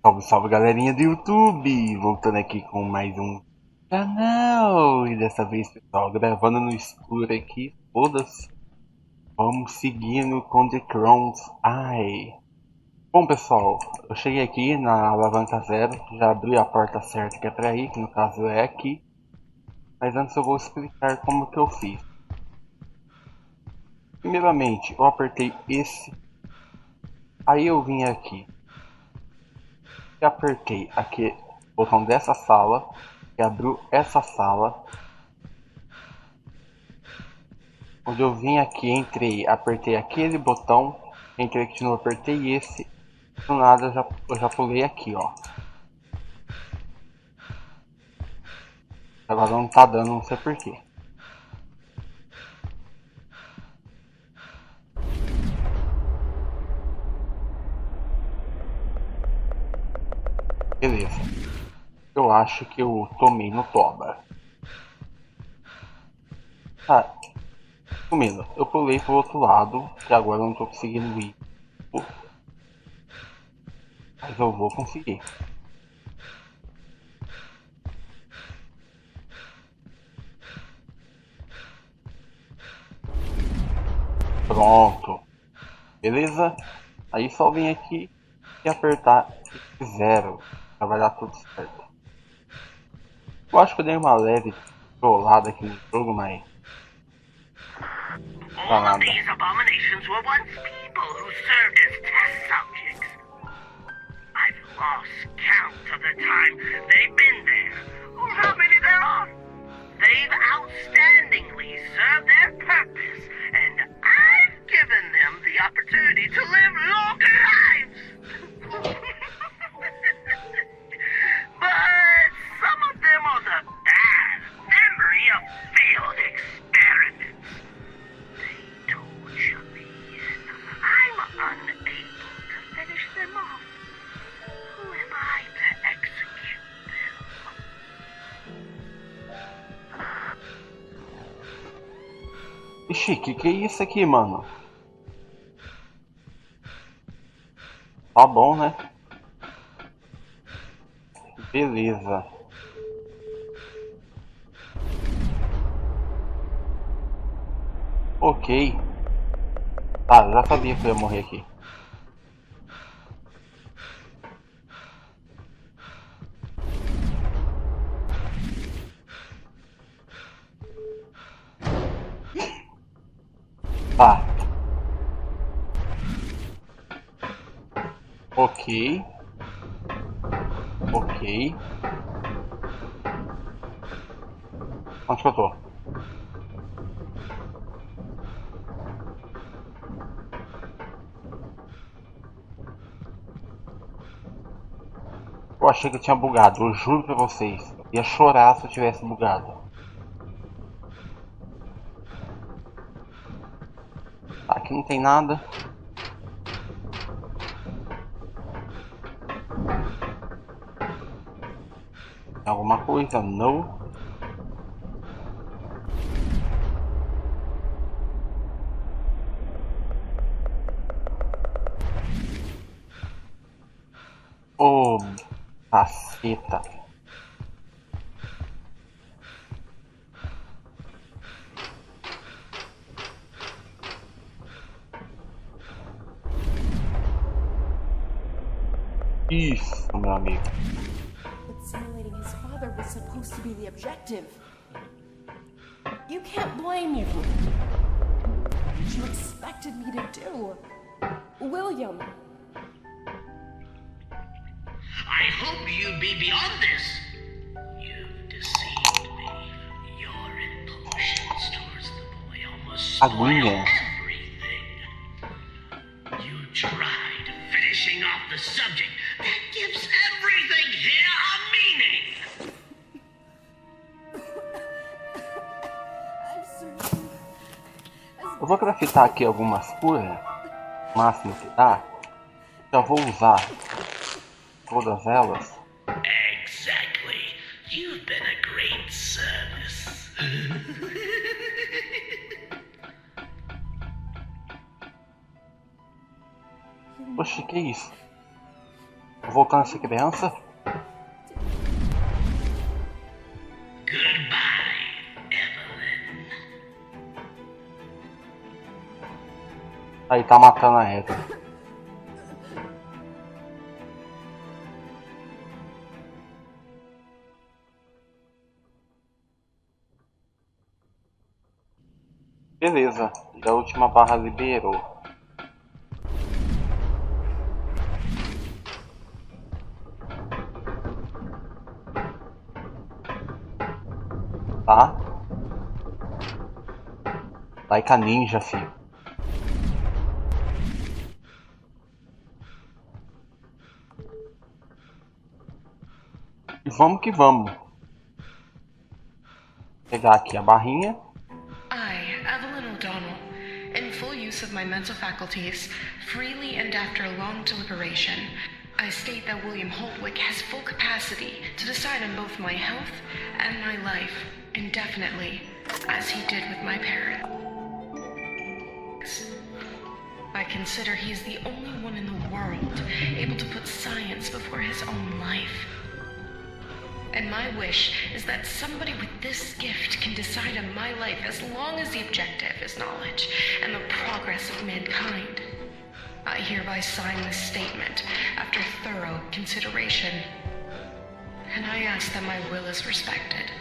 Salve, salve galerinha do YouTube! Voltando aqui com mais um canal. E dessa vez, pessoal, gravando no escuro aqui, foda-se. Vamos seguindo com The Crowns. Ai. Bom, pessoal, eu cheguei aqui na alavanca zero. Já abri a porta certa que é pra ir, que no caso é aqui. Mas antes eu vou explicar como que eu fiz. Primeiramente, eu apertei esse. Aí eu vim aqui. E apertei aqui o botão dessa sala. Que abriu essa sala. Onde eu vim aqui, entrei, apertei aquele botão, entrei aqui de novo, apertei esse, do nada eu já pulei aqui, ó. Agora não tá dando, não sei porquê. Beleza. Eu acho que eu tomei no toba. Tá, sumindo. Eu pulei pro outro lado, que agora eu não tô conseguindo ir. Mas eu vou conseguir. Pronto. Beleza? Aí só vem aqui e apertar zero. Pra vai dar tudo certo. Eu acho que eu dei uma leve trollada aqui no jogo, mas All of these abominations were once people who served as test subjects. I've lost count of the time they've been there, or how many there are. They've outstandingly served their purpose, and I've given them the opportunity to live longer lives. But some of them are the bad memory of failed experiments. They torture me, and I'm unable to finish them off. Who am I to execute them? Ixi, que é isso aqui, mano? Tá bom, né? Beleza. Ok. Tá, já sabia que eu ia morrer aqui. Tá. Ok. Ok. Onde que eu tô? Eu achei que eu tinha bugado, eu juro pra vocês. Eu ia chorar se eu tivesse bugado. Tá, aqui não tem nada. Tem alguma coisa? Não. Ô, caceta. Isso, meu amigo. But simulating his father was supposed to be the objective. You can't blame me for what you expected me to do. William. I hope you be beyond this. You've deceived me. Your impulsions towards the boy almost spoil Aguinha. everything. You tried finishing off the subject. That gives everything here a meaning. I'm certain. Eu vou craftar aqui algumas curas. Máximo que dá. Já vou usar todas elas. Exactly. You've been a great service. Oxi, que isso? Tô voltando a ser criança? Aí tá matando a Eva. Beleza, e a última barra liberou. Tá? Vai com a ninja, filho. E vamos que vamos. Pegar aqui a barrinha. In full use of my mental faculties, freely and after long deliberation, I state that William Holdwick has full capacity to decide on both my health and my life indefinitely, as he did with my parents. I consider he is the only one in the world able to put science before his own life. And my wish is that somebody with this gift can decide on my life as long as the objective is knowledge and the progress of mankind. I hereby sign this statement after thorough consideration, and I ask that my will is respected.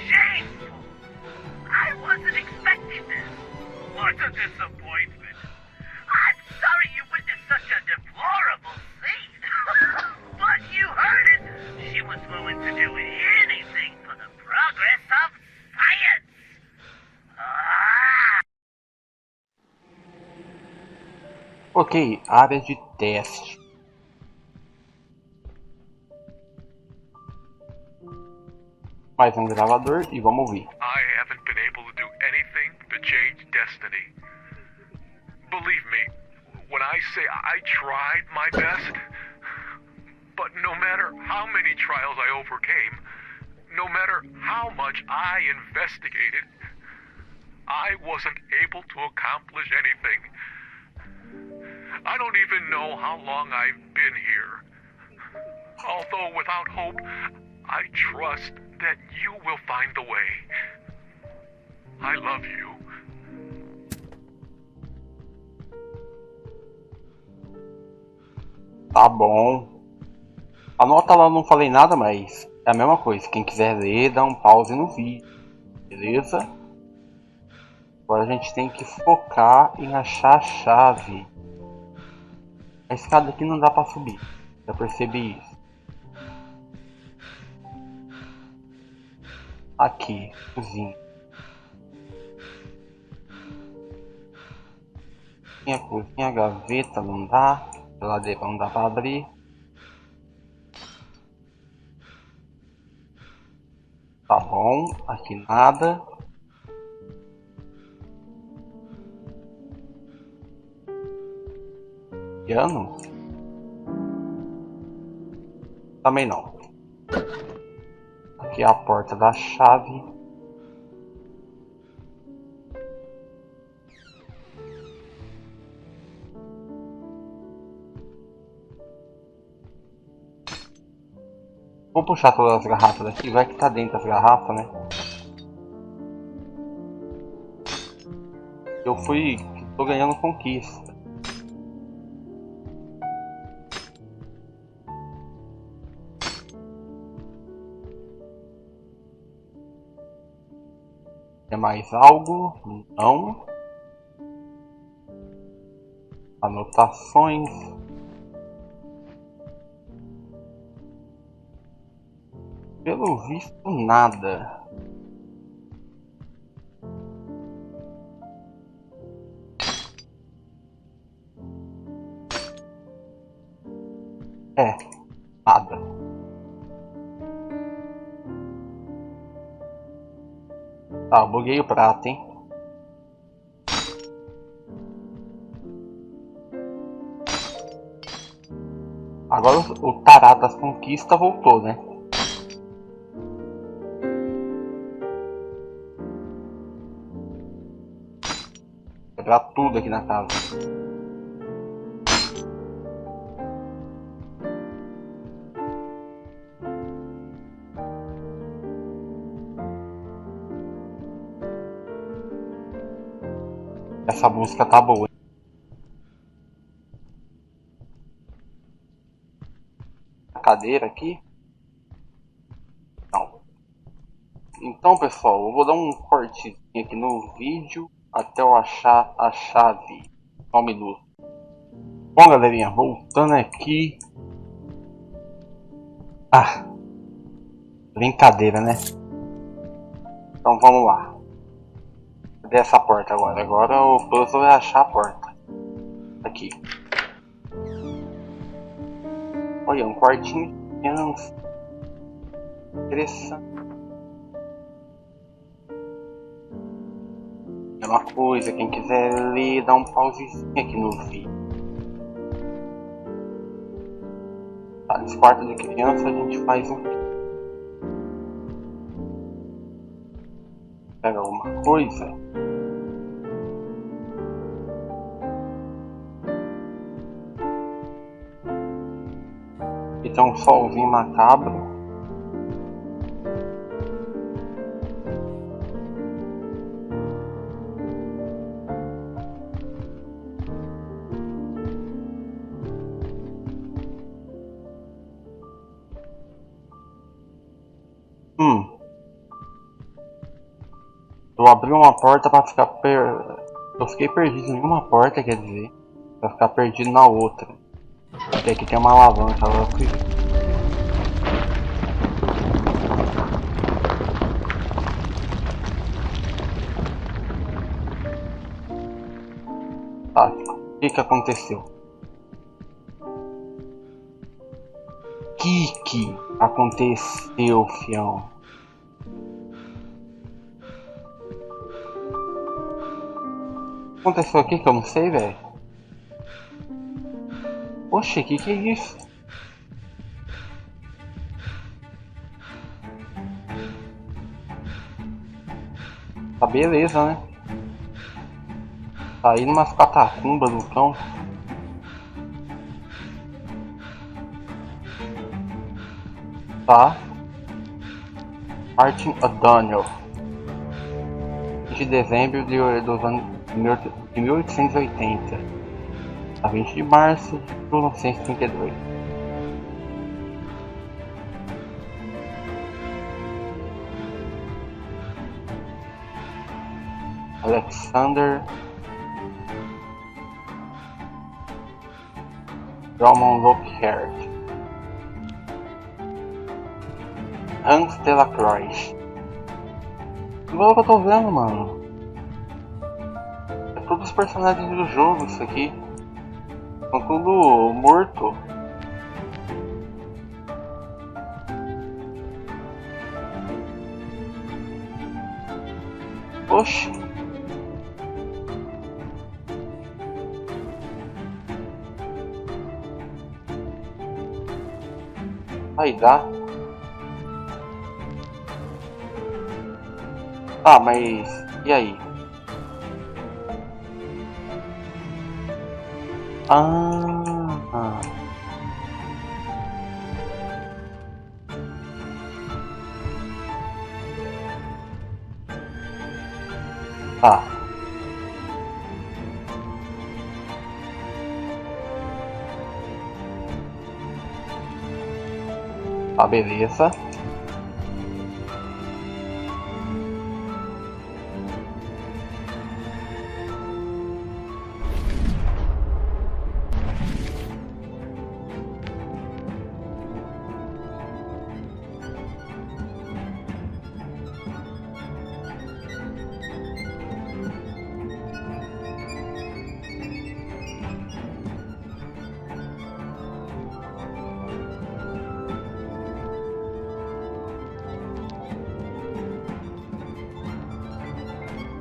Shameful! I wasn't expecting this. What a disappointment. I'm sorry you witnessed such a deplorable scene. But you heard it. She was willing to do anything for the progress of science. Ok, área de teste. Mais um gravador e vamos ouvir. I haven't been able to do anything to change destiny. Believe me, when I say I tried my best, but no matter how many trials I overcame, no matter how much I investigated, I wasn't able to accomplish anything. I don't even know how long I've been here. Although without hope, I trust that you will find the way. I love you. Tá bom. Anota lá, não falei nada, mas é a mesma coisa. Quem quiser ler, dá um pause no vídeo. Beleza? Agora a gente tem que focar em achar a chave. A escada aqui não dá pra subir. Já percebi isso. Aqui, cozinha. Tem a cozinha, a gaveta não dá. Geladeira não dá pra abrir. Tá bom, aqui nada. Piano? Também não. Aqui é a porta da chave. Vou puxar todas as garrafas daqui, vai que tá dentro das garrafas, né? Eu tô ganhando conquista. É mais algo? Não. Anotações. Pelo visto, nada. É, nada. Tá, eu buguei o prato, hein? Agora o tarado das conquistas voltou, né? quebrar tudo aqui na casa. Essa música tá boa. A cadeira aqui? Não. Então, pessoal, eu vou dar um cortezinho aqui no vídeo até eu achar a chave. Só um minuto. Bom, galerinha, voltando aqui. Ah, brincadeira, né? Então vamos lá. Cadê essa porta agora? Agora o puzzle é achar a porta. Aqui. Olha, um quartinho de criança. Interessante. É uma coisa, quem quiser ler, dá um pausezinho aqui no vídeo. Tá, nesse quarto de criança a gente faz um... Pega alguma coisa. E tem um solzinho macabro. Eu abri uma porta pra ficar Eu fiquei perdido em uma porta, quer dizer, pra ficar perdido na outra. Porque aqui tem uma alavanca, agora eu fui ver. Tá, o que aconteceu? O que aconteceu, fião? O que aconteceu aqui que eu não sei, velho? Oxe, que é isso? Tá beleza, né? Tá aí numas catacumbas do cão. Tá. Parte O'Donnell. De dezembro dos anos de 1880 a 20 de março de 1932. Alexander Drummond Lockhart, Hans Delacroix. Igual que eu tô vendo, mano. É todos os personagens do jogo, isso aqui. Estão tudo morto. Oxi. Aí dá. Ah, mas e aí? Ah. Tá. Tá, beleza.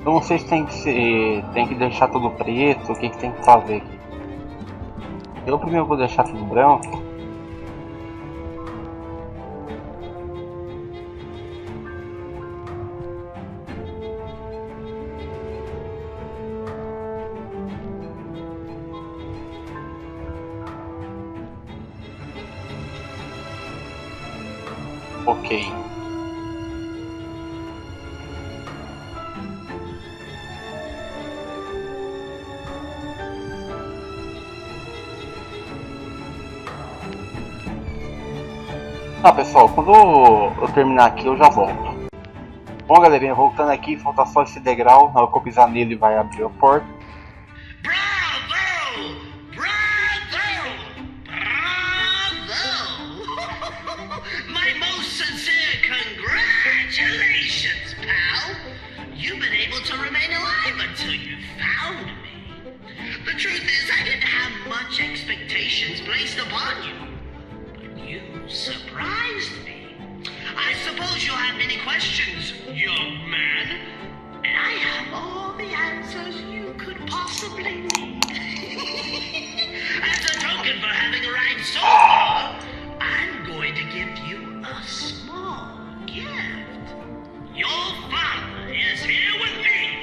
Eu não sei se tem que deixar tudo preto, o que tem que fazer aqui. Eu primeiro vou deixar tudo branco. Ok. Tá, pessoal, quando eu terminar aqui eu já volto. Bom, galerinha, voltando aqui, falta só esse degrau. Na hora que eu pisar nele vai abrir a porta. Bravo! Bravo! Bravo! My most sincere congratulations, pal! You've been able to remain alive until you found me. The truth is, I didn't have much expectations placed upon you. You surprised me. I suppose you'll have many questions, young man. And I have all the answers you could possibly need. As a token for having arrived so far, I'm going to give you a small gift. Your father is here with me.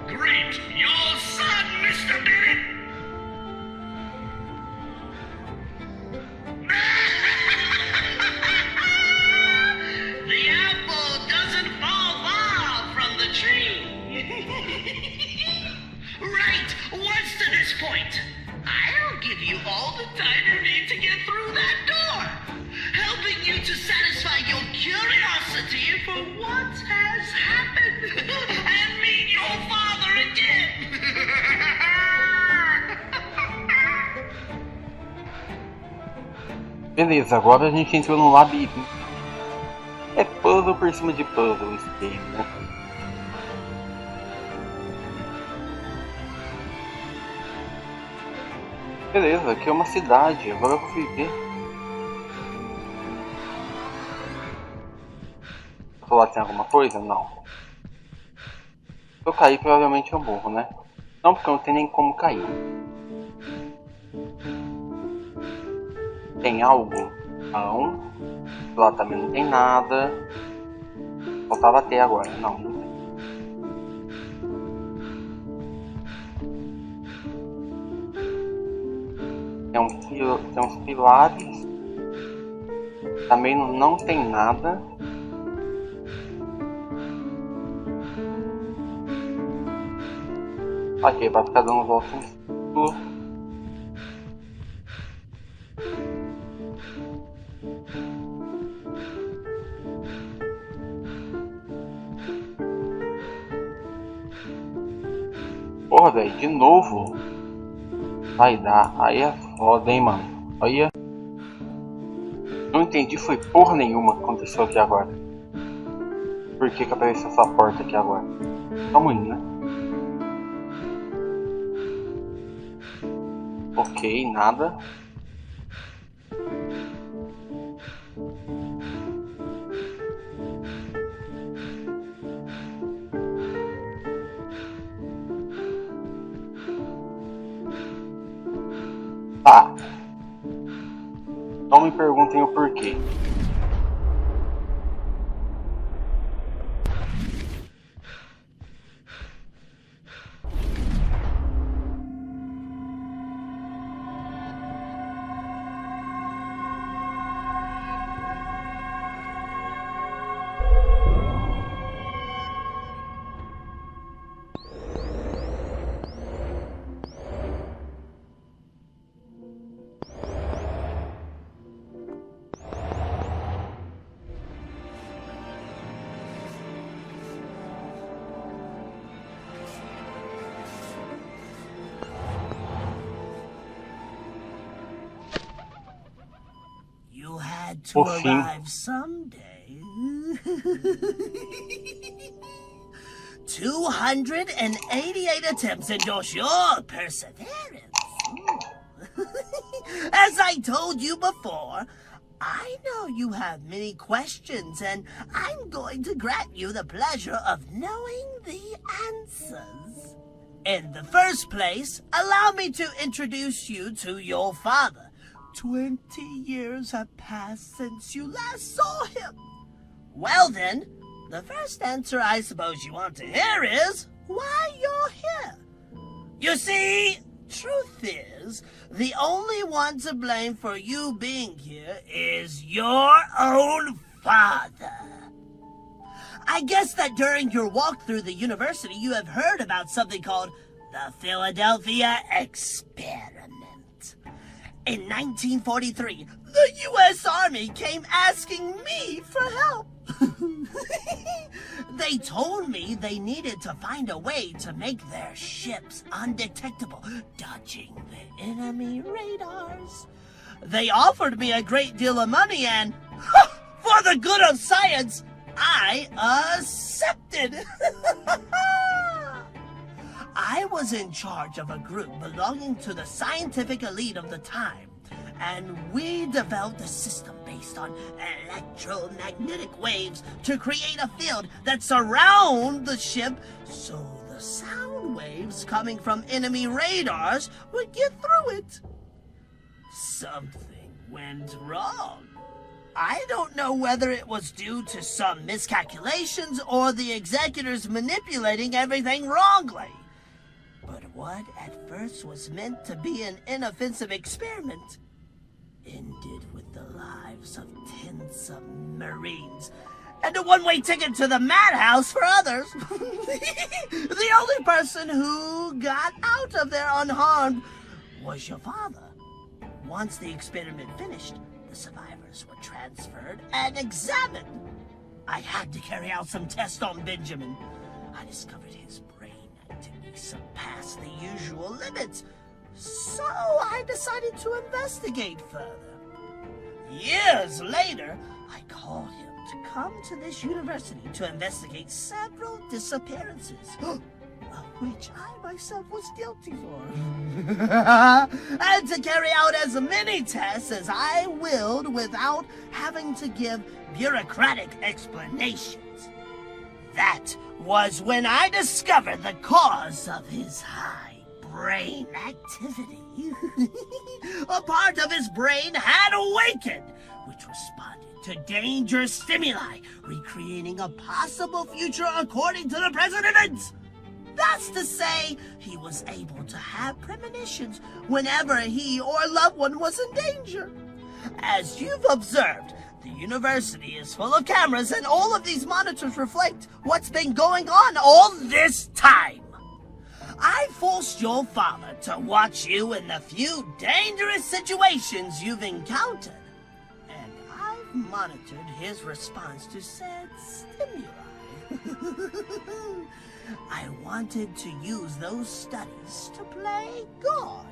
Greet your son, Mr. Bennett. The apple doesn't fall far from the tree. Right, once to this point, I'll give you all the time you need to get through that door, helping you to satisfy your curiosity for what has happened and meet your father again. Beleza, agora a gente entrou no labirinto. É puzzle por cima de puzzle, esse game, né? Beleza, aqui é uma cidade, agora eu fui ver. Do lado tem alguma coisa? Não. Se eu cair, provavelmente eu morro, né? Não, porque não tem nem como cair. Tem algo? Não. Do lado também não tem nada. Faltava até agora. Não, não tem. Tem uns pilares. Também não tem nada. Ok, vai ficar dando volta em círculo. Porra, velho, de novo. Vai dar. Aí é foda, hein, mano. Olha. Não entendi, foi porra nenhuma que aconteceu aqui agora. Por que apareceu essa porta aqui agora? Calma aí, né? Ok, nada. Tá. Não me perguntem o porquê. To Por fim. arrive someday. 288 attempts endorse your perseverance. As I told you before, I know you have many questions, and I'm going to grant you the pleasure of knowing the answers. In the first place, allow me to introduce you to your father. 20 years have passed since you last saw him. Well then, the first answer I suppose you want to hear is why you're here. You see, truth is, the only one to blame for you being here is your own father. I guess that during your walk through the university, you have heard about something called the Philadelphia Experiment. In 1943, the U.S. Army came asking me for help. They told me they needed to find a way to make their ships undetectable, dodging the enemy radars. They offered me a great deal of money and, for the good of science, I accepted. I was in charge of a group belonging to the scientific elite of the time, and we developed a system based on electromagnetic waves to create a field that surrounds the ship so the sound waves coming from enemy radars would get through it. Something went wrong. I don't know whether it was due to some miscalculations or the executors manipulating everything wrongly. But what at first was meant to be an inoffensive experiment ended with the lives of 10 submarines and a one-way ticket to the madhouse for others. The only person who got out of there unharmed was your father. Once the experiment finished, the survivors were transferred and examined. I had to carry out some tests on Benjamin. I discovered his brain activity surpassed the usual limits, so I decided to investigate further. Years later, I called him to come to this university to investigate several disappearances, of which I myself was guilty for. And to carry out as many tests as I willed without having to give bureaucratic explanations. That was when I discovered the cause of his high brain activity. A part of his brain had awakened, which responded to dangerous stimuli, recreating a possible future according to the present events. That's to say, he was able to have premonitions whenever he or a loved one was in danger. As you've observed, the university is full of cameras, and all of these monitors reflect what's been going on all this time. I forced your father to watch you in the few dangerous situations you've encountered, and I've monitored his response to said stimuli. I wanted to use those studies to play God,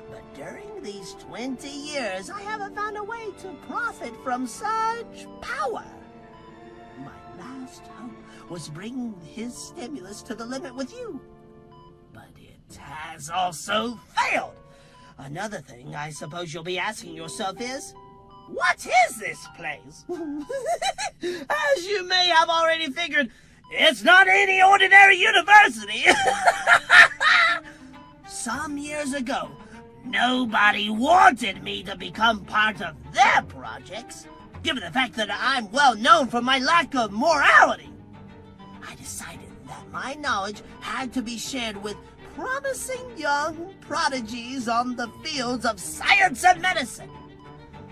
but during these 20 years, I haven't found a way to profit from such power. My last hope was bringing his stimulus to the limit with you, but it has also failed. Another thing I suppose you'll be asking yourself is, what is this place? As you may have already figured, it's not any ordinary university. Some years ago, nobody wanted me to become part of their projects, given the fact that I'm well known for my lack of morality. I decided that my knowledge had to be shared with promising young prodigies on the fields of science and medicine,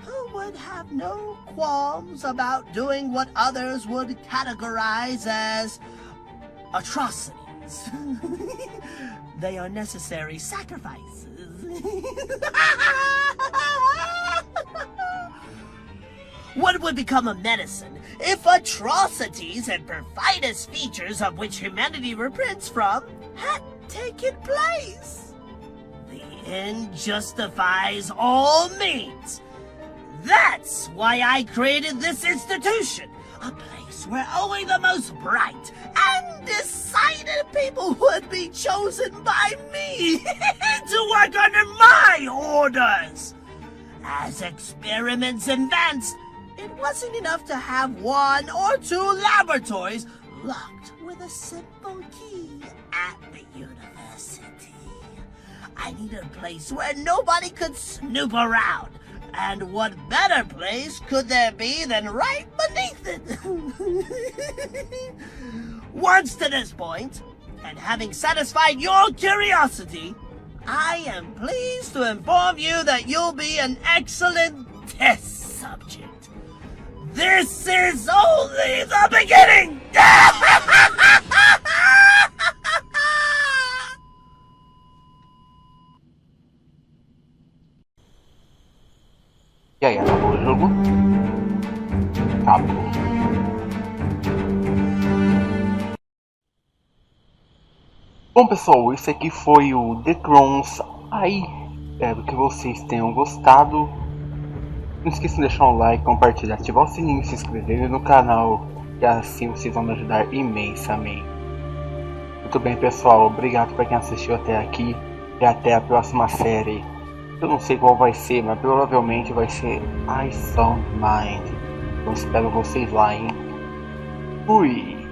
who would have no qualms about doing what others would categorize as atrocities. They are necessary sacrifices. What would become a medicine if atrocities and perfidous features of which humanity repents from had taken place? The end justifies all means. That's why I created this institution, a place where only the most bright and decided people would be chosen by me to work under my orders. As experiments advanced, it wasn't enough to have 1 or 2 laboratories locked with a simple key at the university. I needed a place where nobody could snoop around. And what better place could there be than right beneath it? Once to this point, and having satisfied your curiosity, I am pleased to inform you that you'll be an excellent test subject. This is only the beginning! E aí, acabou o jogo? Acabou. Bom pessoal, esse aqui foi o The Crowns. Aí, espero que vocês tenham gostado. Não esqueçam de deixar um like, compartilhar, ativar o sininho, se inscreverem no canal. E assim vocês vão me ajudar imensamente. Muito bem pessoal, obrigado para quem assistiu até aqui. E até a próxima série. Eu não sei qual vai ser, mas provavelmente vai ser I Found Mind. Eu espero vocês lá, hein? Fui!